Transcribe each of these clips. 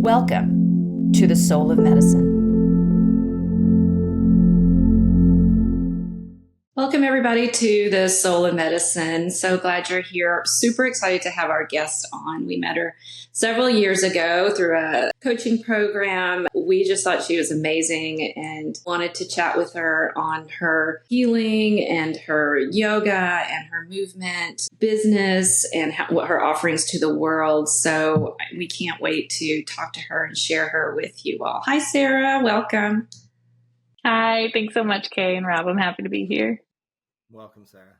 Welcome to the Soul of Medicine. Welcome, everybody, to the Soul of Medicine. So glad you're here. Super excited to have our guest on. We met her several years ago through a coaching program. We just thought she was amazing and wanted to chat with her on her healing and her yoga and her movement business and what her offerings to the world. So we can't wait to talk to her and share her with you all. Hi, Sara. Welcome. Hi. Thanks so much, Kay and Rob. I'm happy to be here. Welcome, Sara.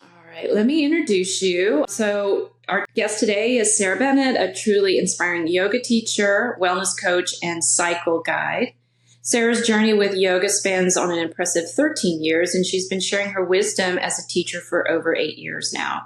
All right, let me introduce you. So our guest today is Sara Bennett, a truly inspiring yoga teacher, wellness coach, and cycle guide. Sara's journey with yoga spans on an impressive 13 years, and she's been sharing her wisdom as a teacher for over 8 years now.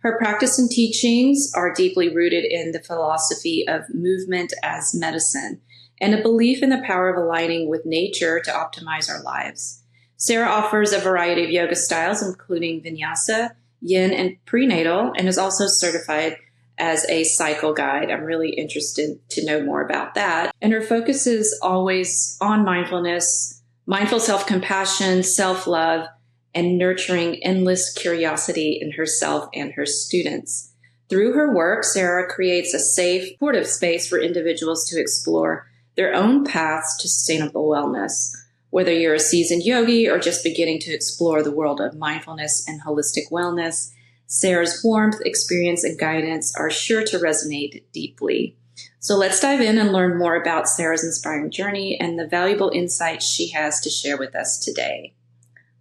Her practice and teachings are deeply rooted in the philosophy of movement as medicine and a belief in the power of aligning with nature to optimize our lives. Sara offers a variety of yoga styles, including Vinyasa, Yin, and Prenatal, and is also certified as a cycle guide. I'm really interested to know more about that. And her focus is always on mindfulness, mindful self-compassion, self-love, and nurturing endless curiosity in herself and her students. Through her work, Sara creates a safe, supportive space for individuals to explore their own paths to sustainable wellness. Whether you're a seasoned yogi or just beginning to explore the world of mindfulness and holistic wellness, Sara's warmth, experience, and guidance are sure to resonate deeply. So let's dive in and learn more about Sara's inspiring journey and the valuable insights she has to share with us today.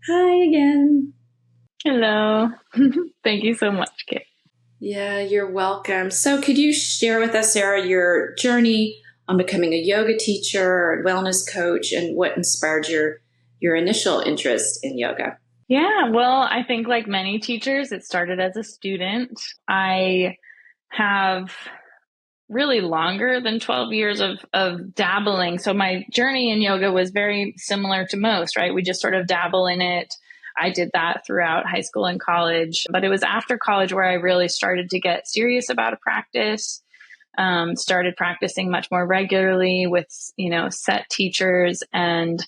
Hi again. Hello. Thank you so much, Kay. Yeah, you're welcome. So could you share with us, Sara, your journey on becoming a yoga teacher and wellness coach, and what inspired your initial interest in yoga? Yeah, well, I think like many teachers, it started as a student. I have really longer than 12 years of dabbling. So my journey in yoga was very similar to most, right? We just sort of dabble in it. I did that throughout high school and college, but it was after college where I really started to get serious about a practice. Started practicing much more regularly with, set teachers. And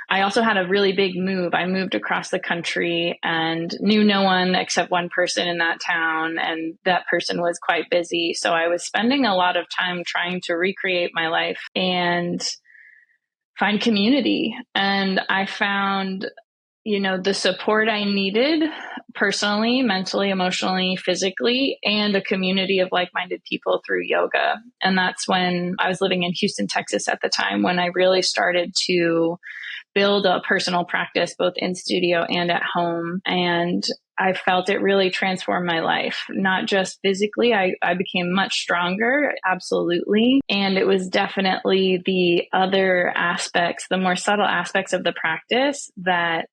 I also had a really big move. I moved across the country and knew no one except one person in that town. And that person was quite busy. So I was spending a lot of time trying to recreate my life and find community. And I found the support I needed personally, mentally, emotionally, physically, and a community of like-minded people through yoga. And that's when I was living in Houston, Texas at the time, when I really started to build a personal practice, both in studio and at home. And I felt it really transformed my life, not just physically. I became much stronger, absolutely. And it was definitely the other aspects, the more subtle aspects of the practice that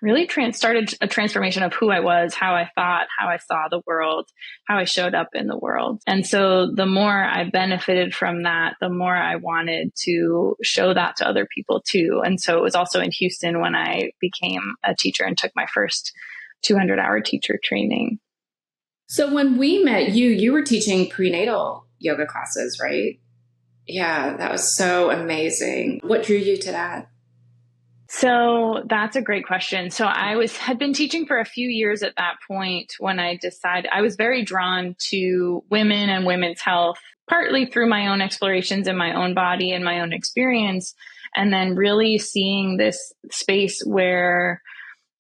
really started a transformation of who I was, how I thought, how I saw the world, how I showed up in the world. And so the more I benefited from that, the more I wanted to show that to other people too. And so it was also in Houston when I became a teacher and took my first 200-hour teacher training. So when we met you were teaching prenatal yoga classes, right? Yeah, that was so amazing. What drew you to that? So that's a great question. So I had been teaching for a few years at that point when I decided I was very drawn to women and women's health, partly through my own explorations in my own body and my own experience. And then really seeing this space where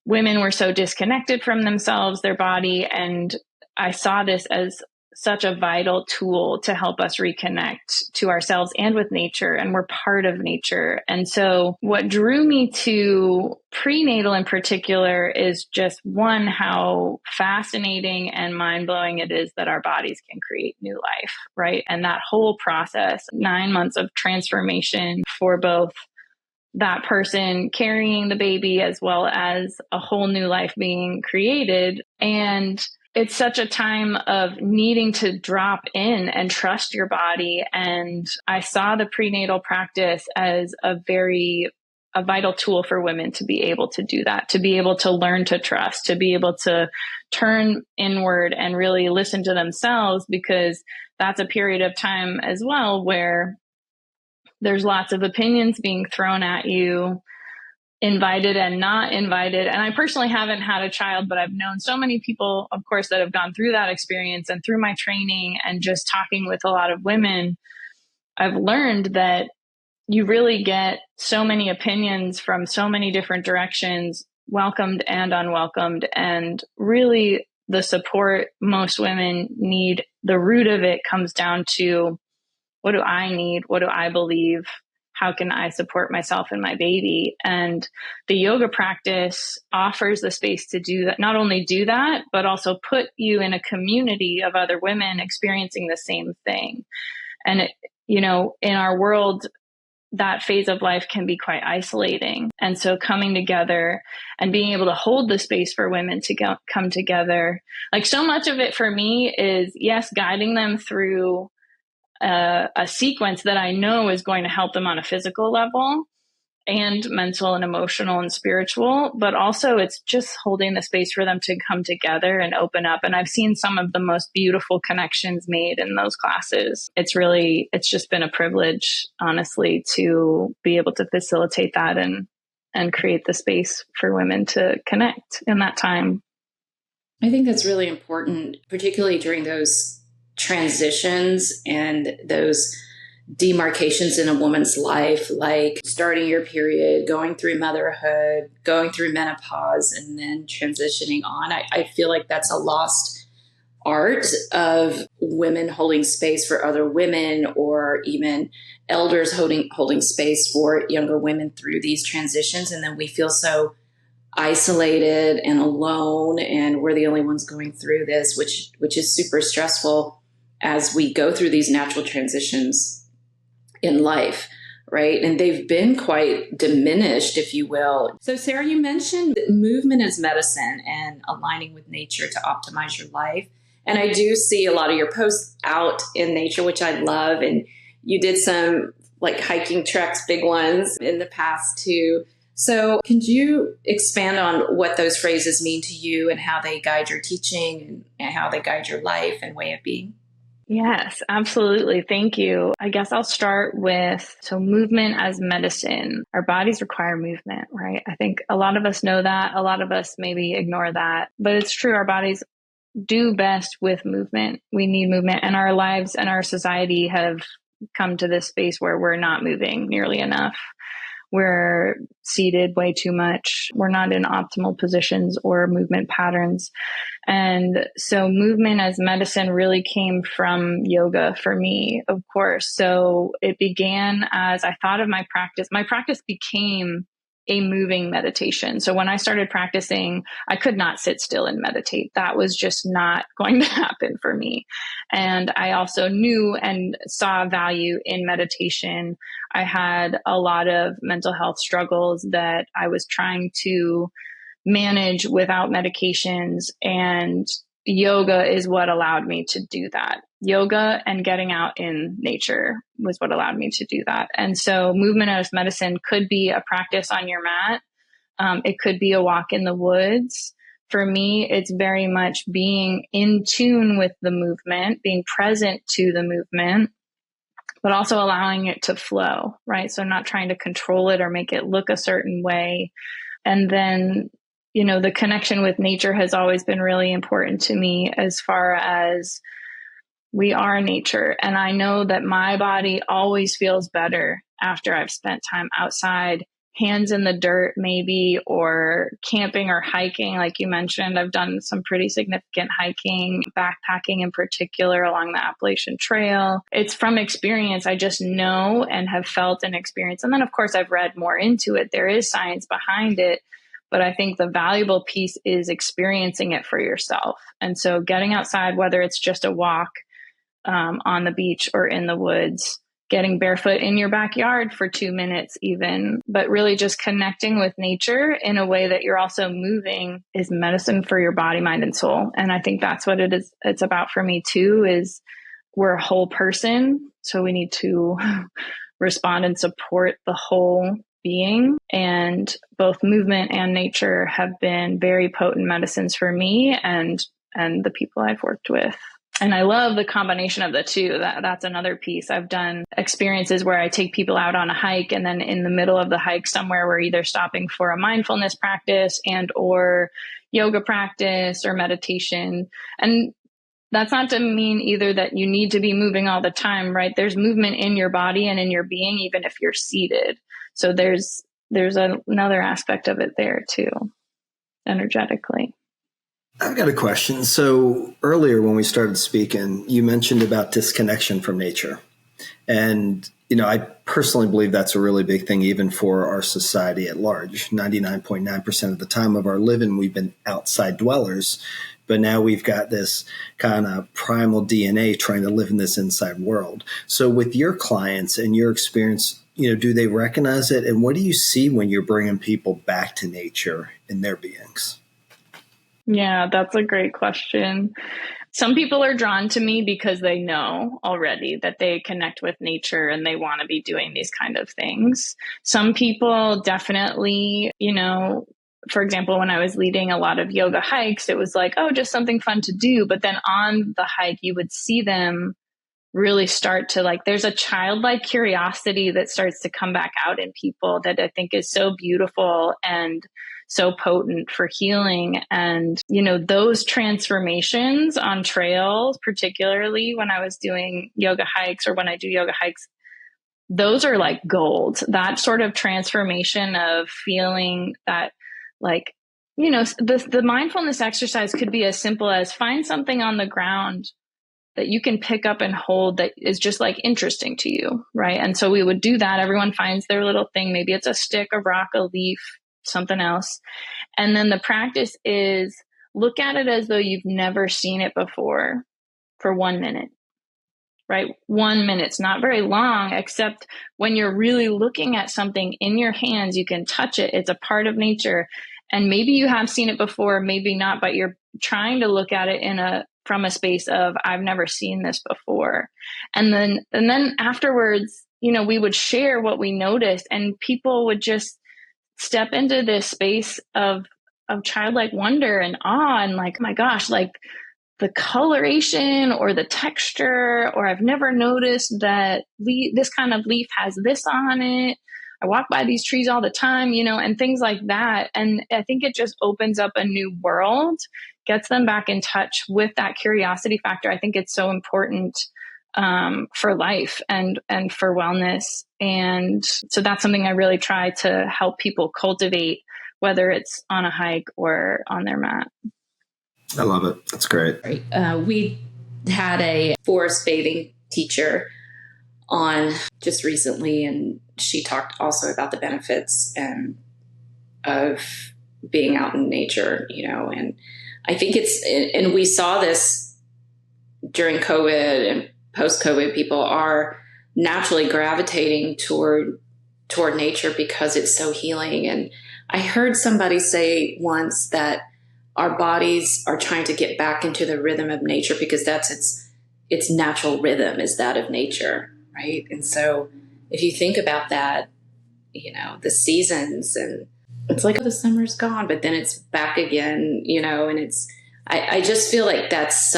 women were so disconnected from themselves, their body. And I saw this as such a vital tool to help us reconnect to ourselves and with nature. And we're part of nature. And so what drew me to prenatal in particular is just one, how fascinating and mind-blowing it is that our bodies can create new life, right? And that whole process, 9 months of transformation for both that person carrying the baby as well as a whole new life being created. And it's such a time of needing to drop in and trust your body. And I saw the prenatal practice as a very a vital tool for women to be able to do that, to be able to learn to trust, to be able to turn inward and really listen to themselves, because that's a period of time as well where there's lots of opinions being thrown at you, invited and not invited. And I personally haven't had a child, but I've known so many people, of course, that have gone through that experience, and through my training and just talking with a lot of women, I've learned that you really get so many opinions from so many different directions, welcomed and unwelcomed. And really the support most women need, the root of it comes down to, what do I need? What do I believe? How can I support myself and my baby? And the yoga practice offers the space to do that, not only do that, but also put you in a community of other women experiencing the same thing. And it, in our world, that phase of life can be quite isolating. And so coming together and being able to hold the space for women to come together, like so much of it for me is, yes, guiding them through a sequence that I know is going to help them on a physical level and mental and emotional and spiritual, but also it's just holding the space for them to come together and open up. And I've seen some of the most beautiful connections made in those classes. It's just been a privilege, honestly, to be able to facilitate that and create the space for women to connect in that time. I think that's really important, particularly during those transitions and those demarcations in a woman's life, like starting your period, going through motherhood, going through menopause, and then transitioning on. I feel like that's a lost art of women holding space for other women, or even elders holding space for younger women through these transitions. And then we feel so isolated and alone, and we're the only ones going through this, which is super stressful as we go through these natural transitions in life, right? And they've been quite diminished, if you will. So, Sara, you mentioned movement as medicine and aligning with nature to optimize your life. And I do see a lot of your posts out in nature, which I love. And you did some like hiking treks, big ones in the past too. So can you expand on what those phrases mean to you and how they guide your teaching and how they guide your life and way of being? Yes, absolutely. Thank you. I guess I'll start with, so movement as medicine. Our bodies require movement, right? I think a lot of us know that. A lot of us maybe ignore that, but it's true. Our bodies do best with movement. We need movement, and our lives and our society have come to this space where we're not moving nearly enough. We're seated way too much. We're not in optimal positions or movement patterns. And so movement as medicine really came from yoga for me, of course. So it began as I thought of my practice became a moving meditation. So when I started practicing, I could not sit still and meditate. That was just not going to happen for me. And I also knew and saw value in meditation. I had a lot of mental health struggles that I was trying to manage without medications, and yoga is what allowed me to do that. Yoga and getting out in nature was what allowed me to do that. And so movement as medicine could be a practice on your mat. It could be a walk in the woods. For me, it's very much being in tune with the movement, being present to the movement, but also allowing it to flow, right? So not trying to control it or make it look a certain way. And then, the connection with nature has always been really important to me, as far as we are nature. And I know that my body always feels better after I've spent time outside, hands in the dirt maybe, or camping or hiking. Like you mentioned, I've done some pretty significant hiking, backpacking in particular along the Appalachian Trail. It's from experience. I just know and have felt and experienced. And then of course I've read more into it. There is science behind it. But I think the valuable piece is experiencing it for yourself. And so getting outside, whether it's just a walk on the beach or in the woods, getting barefoot in your backyard for 2 minutes even, but really just connecting with nature in a way that you're also moving is medicine for your body, mind, and soul. And I think that's what it is. It's about for me too, is we're a whole person. So we need to respond and support the whole being. And both movement and nature have been very potent medicines for me and the people I've worked with. And I love the combination of the two. That's another piece. I've done experiences where I take people out on a hike, and then in the middle of the hike somewhere, we're either stopping for a mindfulness practice and or yoga practice or meditation. And that's not to mean either that you need to be moving all the time, right? There's movement in your body and in your being, even if you're seated. So there's another aspect of it there too, energetically. I've got a question. So earlier when we started speaking, you mentioned about disconnection from nature. And, I personally believe that's a really big thing, even for our society at large. 99.9% of the time of our living, we've been outside dwellers. But now we've got this kind of primal DNA trying to live in this inside world. So with your clients and your experience, do they recognize it? And what do you see when you're bringing people back to nature in their beings? Yeah, that's a great question. Some people are drawn to me because they know already that they connect with nature and they want to be doing these kind of things. Some people definitely, for example, when I was leading a lot of yoga hikes, it was like, oh, just something fun to do. But then on the hike, you would see them really start to there's a childlike curiosity that starts to come back out in people that I think is so beautiful and so potent for healing. And, those transformations on trails, particularly when I was doing yoga hikes or when I do yoga hikes, those are like gold. That sort of transformation of feeling that the mindfulness exercise could be as simple as find something on the ground that you can pick up and hold that is just interesting to you, right? And so we would do that. Everyone finds their little thing. Maybe it's a stick, a rock, a leaf, something else. And then the practice is look at it as though you've never seen it before for 1 minute, right? 1 minute. It's not very long, except when you're really looking at something in your hands, you can touch it. It's a part of nature. And maybe you have seen it before, maybe not, but you're trying to look at it from a space of, I've never seen this before. And then afterwards, we would share what we noticed, and people would just step into this space of childlike wonder and awe and oh my gosh, the coloration or the texture, or I've never noticed that this kind of leaf has this on it. I walk by these trees all the time, and things like that. And I think it just opens up a new world, gets them back in touch with that curiosity factor. I think it's so important for life and for wellness. And so that's something I really try to help people cultivate, whether it's on a hike or on their mat. I love it. That's great. We had a forest bathing teacher on just recently, and she talked also about the benefits of being out in nature, and I think and we saw this during COVID and post-COVID. People are naturally gravitating toward nature because it's so healing. And I heard somebody say once that our bodies are trying to get back into the rhythm of nature because that's its natural rhythm is that of nature, right? And so if you think about that, the seasons, and it's like, oh, the summer's gone, but then it's back again, and I just feel like that's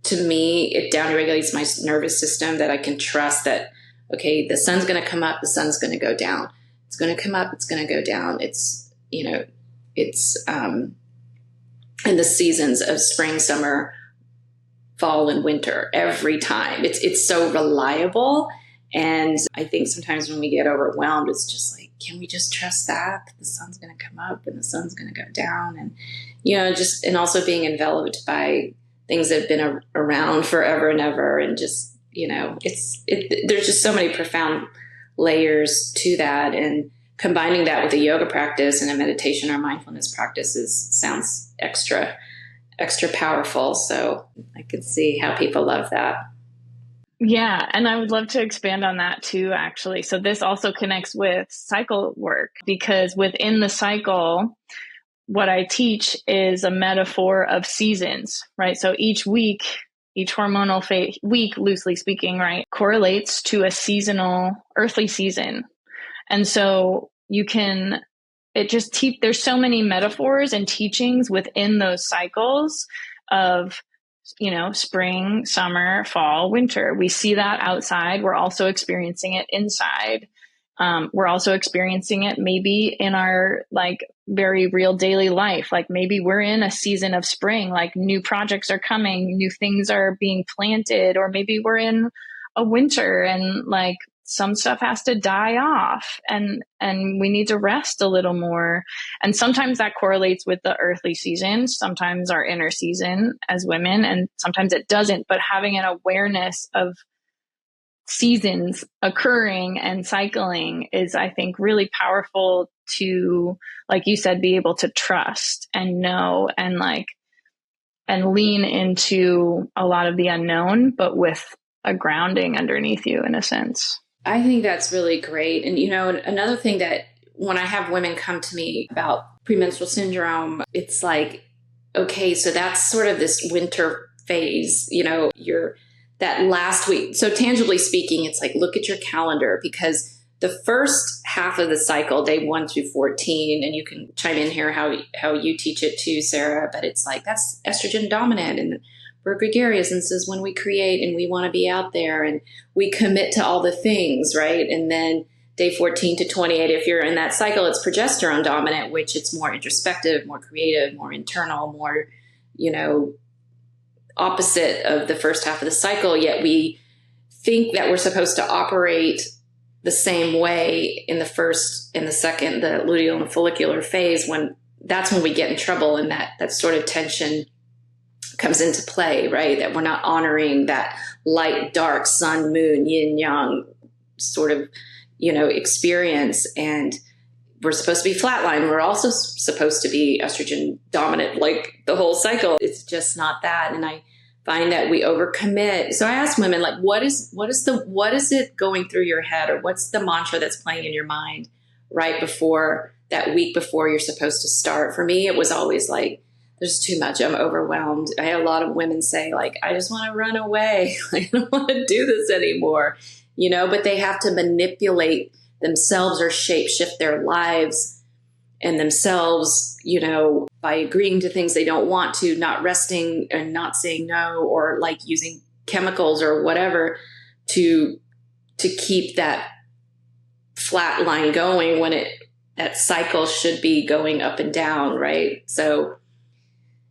to me, it down regulates my nervous system, that I can trust that, okay, the sun's going to come up, the sun's going to go down. It's going to come up, it's going to go down. It's in the seasons of spring, summer, fall, and winter every time. It's so reliable. And I think sometimes when we get overwhelmed, it's just like, can we just trust that the sun's going to come up and the sun's going to go down? And, and also being enveloped by things that have been around forever and ever. And just, there's just so many profound layers to that. And combining that with a yoga practice and a meditation or mindfulness practice sounds extra powerful. So I could see how people love that. Yeah. And I would love to expand on that too, actually. So this also connects with cycle work, because within the cycle, what I teach is a metaphor of seasons, right? So each week, each hormonal week, loosely speaking, right, correlates to a seasonal earthly season. And so there's so many metaphors and teachings within those cycles of, spring, summer, fall, winter. We see that outside. We're also experiencing it inside. We're also experiencing it maybe in our very real daily life. Like maybe we're in a season of spring, like new projects are coming, new things are being planted, or maybe we're in a winter and some stuff has to die off and we need to rest a little more. And sometimes that correlates with the earthly season, sometimes our inner season as women, and sometimes it doesn't. But having an awareness of seasons occurring and cycling is, I think, really powerful to, like you said, be able to trust and know and lean into a lot of the unknown, but with a grounding underneath you in a sense. I think that's really great. And, another thing that when I have women come to me about premenstrual syndrome, it's like, okay, so that's sort of this winter phase, that last week. So tangibly speaking, it's like, look at your calendar, because the first half of the cycle, day 1 through 14, and you can chime in here how you teach it too, Sarah, but it's like, that's estrogen dominant, and we're gregarious, and this is when we create and we want to be out there and we commit to all the things, right? And then day 14 to 28, if you're in that cycle, it's progesterone dominant, which it's more introspective, more creative, more internal, more, opposite of the first half of the cycle. Yet we think that we're supposed to operate the same way in the first and the second, the luteal and follicular phase, when that's when we get in trouble, and that sort of tension comes into play, right? That we're not honoring that light, dark, sun, moon, yin, yang sort of, experience. And we're supposed to be flatline. We're also supposed to be estrogen dominant, like the whole cycle. It's just not that. And I find that we overcommit. So I ask women, what is it going through your head, or what's the mantra that's playing in your mind right before that week before you're supposed to start? For me, it was always like, there's too much. I'm overwhelmed. I had a lot of women say, I just want to run away. I don't want to do this anymore, but they have to manipulate themselves or shift their lives and themselves, by agreeing to things they don't want to, not resting and not saying no, or using chemicals or whatever to keep that flat line going when that cycle should be going up and down, right? So,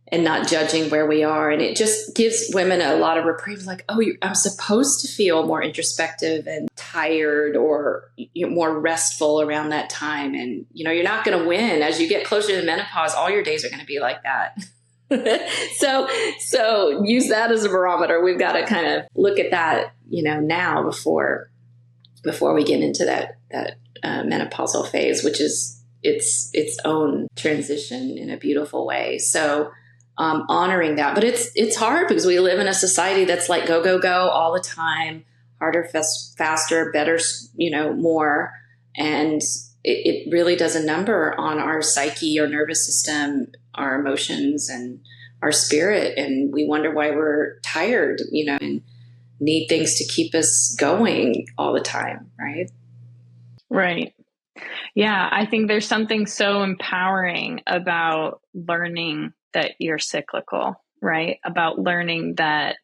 and not judging where we are. And it just gives women a lot of reprieve, I'm supposed to feel more introspective and tired or more restful around that time. And, you're not going to win. As you get closer to menopause, all your days are going to be like that. So use that as a barometer. We've got to kind of look at that, now before we get into that menopausal phase, which is its own transition in a beautiful way. So, honoring that. But it's hard because we live in a society that's like go, go, go all the time, harder, faster, better, more. And it really does a number on our psyche, our nervous system, our emotions, and our spirit. And we wonder why we're tired, and need things to keep us going all the time. Right. Right. Yeah. I think there's something so empowering about learning that you're cyclical, right? About learning that,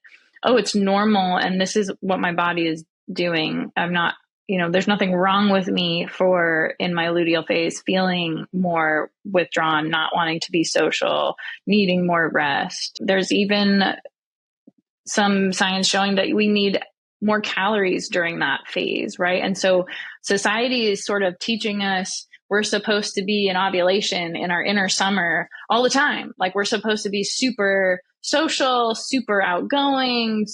it's normal. And this is what my body is doing. I'm not, there's nothing wrong with me for in my luteal phase, feeling more withdrawn, not wanting to be social, needing more rest. There's even some science showing that we need more calories during that phase, right? And so society is sort of teaching us we're supposed to be in ovulation in our inner summer all the time. We're supposed to be super social, super outgoing,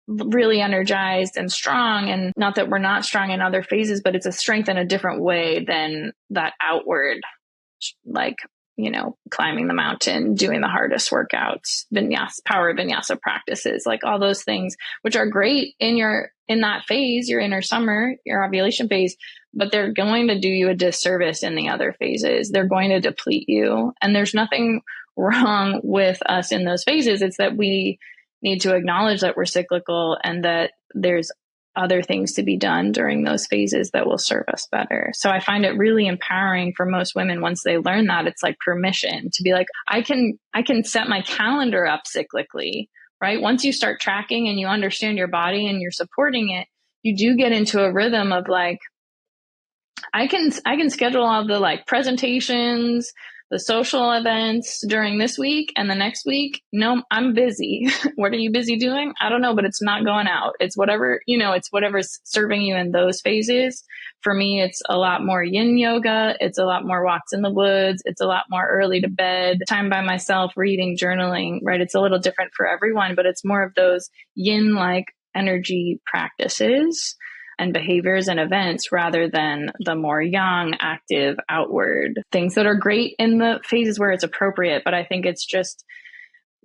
really energized and strong. And not that we're not strong in other phases, but it's a strength in a different way than that outward, climbing the mountain, doing the hardest workouts, vinyasa, power vinyasa practices, all those things, which are great in that phase, your inner summer, your ovulation phase, but they're going to do you a disservice in the other phases. They're going to deplete you. And there's nothing wrong with us in those phases. It's that we need to acknowledge that we're cyclical and that there's other things to be done during those phases that will serve us better. So I find it really empowering for most women once they learn that. It's like permission to be like, I can set my calendar up cyclically, right? Once you start tracking and you understand your body and you're supporting it, you do get into a rhythm of like, I can schedule all the like presentations, the social events during this week and the next week. No, I'm busy. What are you busy doing? I don't know, but it's not going out. It's whatever, it's whatever's serving you in those phases. For me, it's a lot more yin yoga. It's a lot more walks in the woods. It's a lot more early to bed, time by myself, reading, journaling, right? It's a little different for everyone, but it's more of those yin like energy practices and behaviors and events rather than the more yang, active, outward things that are great in the phases where it's appropriate. But I think it's just,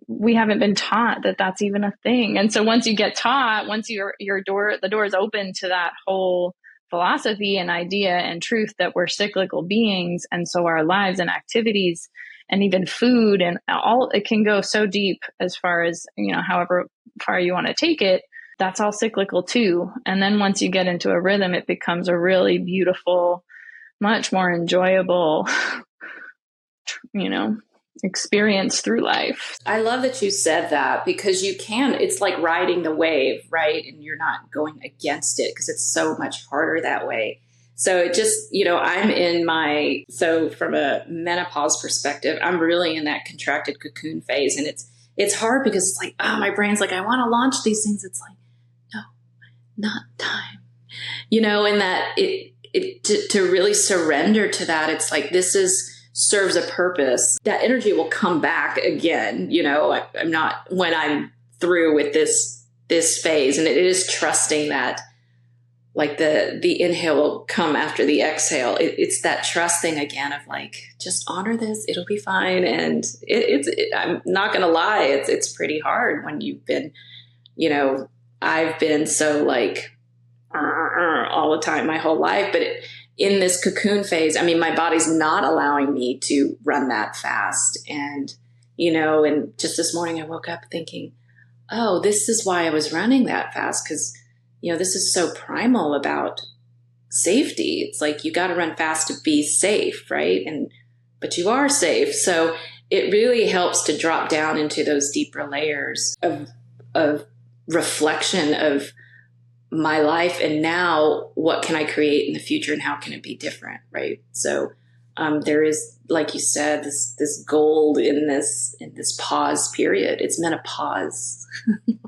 we haven't been taught that that's even a thing. And so once you get taught, once the door is open to that whole philosophy and idea and truth that we're cyclical beings. And so our lives and activities and even food and all, it can go so deep as far as, however far you want to take it. That's all cyclical too. And then once you get into a rhythm, it becomes a really beautiful, much more enjoyable, experience through life. I love that you said that because it's like riding the wave, right? And you're not going against it because it's so much harder that way. So it just, so from a menopause perspective, I'm really in that contracted cocoon phase. And it's hard because it's like, my brain's like, I want to launch these things. It's like, no, not time, and that to really surrender to that. It's like, serves a purpose. That energy will come back again. I'm not, when I'm through with this phase, and it is trusting that like the inhale will come after the exhale. It's that trusting again of like, just honor this, it'll be fine. And I'm not going to lie. It's pretty hard when you've been, I've been so like all the time, my whole life, but in this cocoon phase, my body's not allowing me to run that fast. And, and just this morning I woke up thinking, oh, this is why I was running that fast. Because, this is so primal about safety. It's like, you got to run fast to be safe. Right. But you are safe. So it really helps to drop down into those deeper layers of reflection of my life. And now what can I create in the future and how can it be different? Right. So, there is, like you said, this gold in this pause period. It's menopause,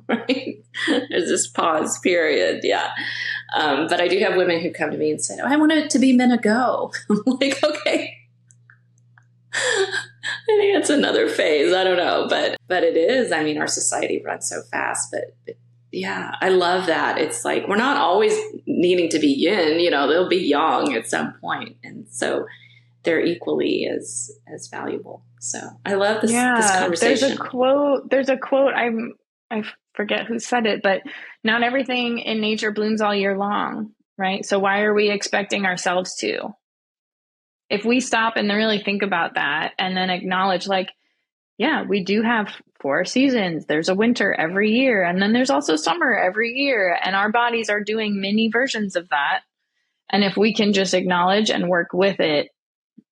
right? There's this pause period. Yeah. But I do have women who come to me and say, I want it to be mena-go. I'm like, okay. I think it's another phase. I don't know, but it is. Our society runs so fast, but yeah, I love that. It's like, we're not always needing to be yin, they'll be yang at some point. And so they're equally as valuable. So I love this conversation. There's a quote. I forget who said it, but not everything in nature blooms all year long. Right. So why are we expecting ourselves to? If we stop and really think about that and then acknowledge like, yeah, we do have 4 seasons. There's a winter every year. And then there's also summer every year. And our bodies are doing mini versions of that. And if we can just acknowledge and work with it,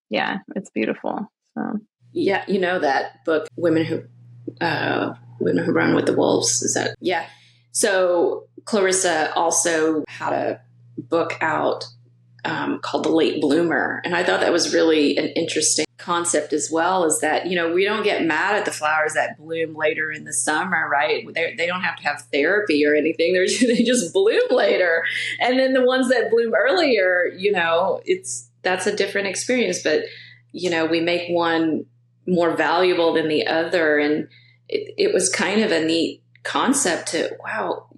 yeah, it's beautiful. So. Yeah. That book, Women Who Run with the Wolves. Is that? Yeah. So Clarissa also had a book out called The Late Bloomer. And I thought that was really an interesting concept as well, is that, we don't get mad at the flowers that bloom later in the summer, right? They don't have to have therapy or anything. They just bloom later. And then the ones that bloom earlier, that's a different experience. But, we make one more valuable than the other. And it was kind of a neat concept to, wow,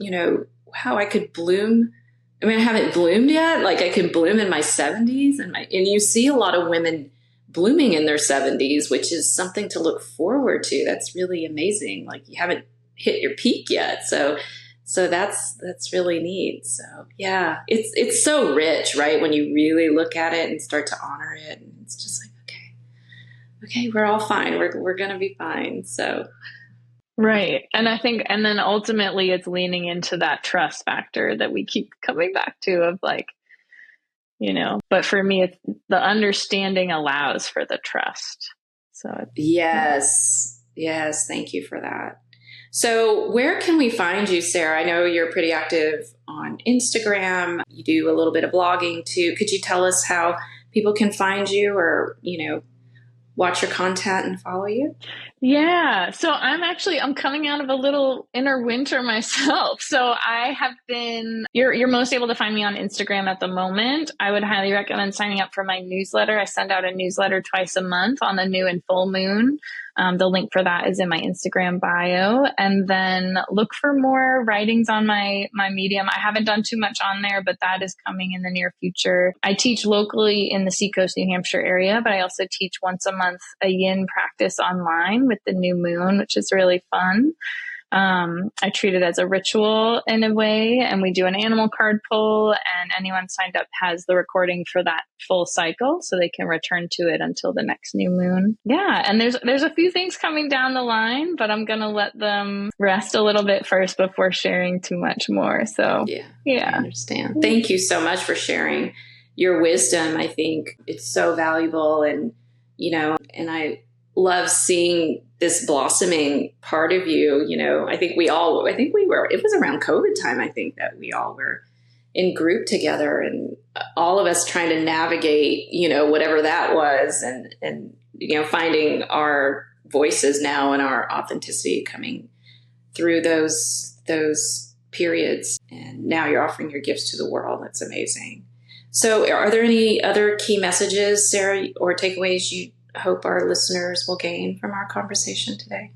I could bloom. I haven't bloomed yet. Like I can bloom in my 70s and you see a lot of women blooming in their 70s, which is something to look forward to. That's really amazing. Like you haven't hit your peak yet. So that's really neat. So yeah, it's so rich, right? When you really look at it and start to honor it, and it's just like, okay, we're all fine. We're going to be fine. So Right. And I think, and then ultimately it's leaning into that trust factor that we keep coming back to of like, but for me, it's the understanding allows for the trust. So yes. Yes. Thank you for that. So where can we find you, Sara? I know you're pretty active on Instagram. You do a little bit of blogging too. Could you tell us how people can find you or, watch your content and follow you? Yeah. So I'm coming out of a little inner winter myself. So you're most able to find me on Instagram at the moment. I would highly recommend signing up for my newsletter. I send out a newsletter twice a month on the new and full moon. The link for that is in my Instagram bio. And then look for more writings on my Medium. I haven't done too much on there, but that is coming in the near future. I teach locally in the Seacoast, New Hampshire area, but I also teach once a month a yin practice online with the new moon, which is really fun. I treat it as a ritual in a way, and we do an animal card pull, and anyone signed up has the recording for that full cycle so they can return to it until the next new moon. Yeah. And there's a few things coming down the line, but I'm going to let them rest a little bit first before sharing too much more. So yeah. I understand. Thank you so much for sharing your wisdom. I think it's so valuable, and I love seeing this blossoming part of you. It was around COVID time. I think that we all were in group together, and all of us trying to navigate, whatever that was, and finding our voices now and our authenticity coming through those periods. And now you're offering your gifts to the world. That's amazing. So are there any other key messages, Sara, or takeaways you hope our listeners will gain from our conversation today?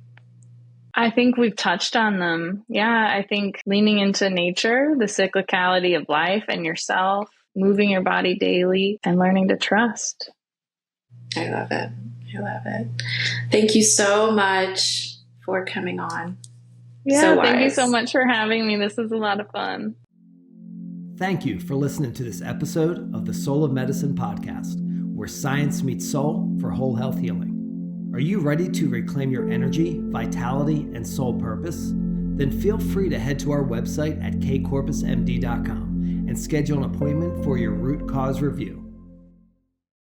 I think we've touched on them. Yeah, I think leaning into nature, the cyclicality of life and yourself, moving your body daily, and learning to trust. I love it. Thank you so much for coming on. Yeah, thank you so much for having me. This is a lot of fun. Thank you for listening to this episode of the Soul of Medicine podcast, where science meets soul for whole health healing. Are you ready to reclaim your energy, vitality, and soul purpose? Then feel free to head to our website at kcorpusmd.com and schedule an appointment for your root cause review.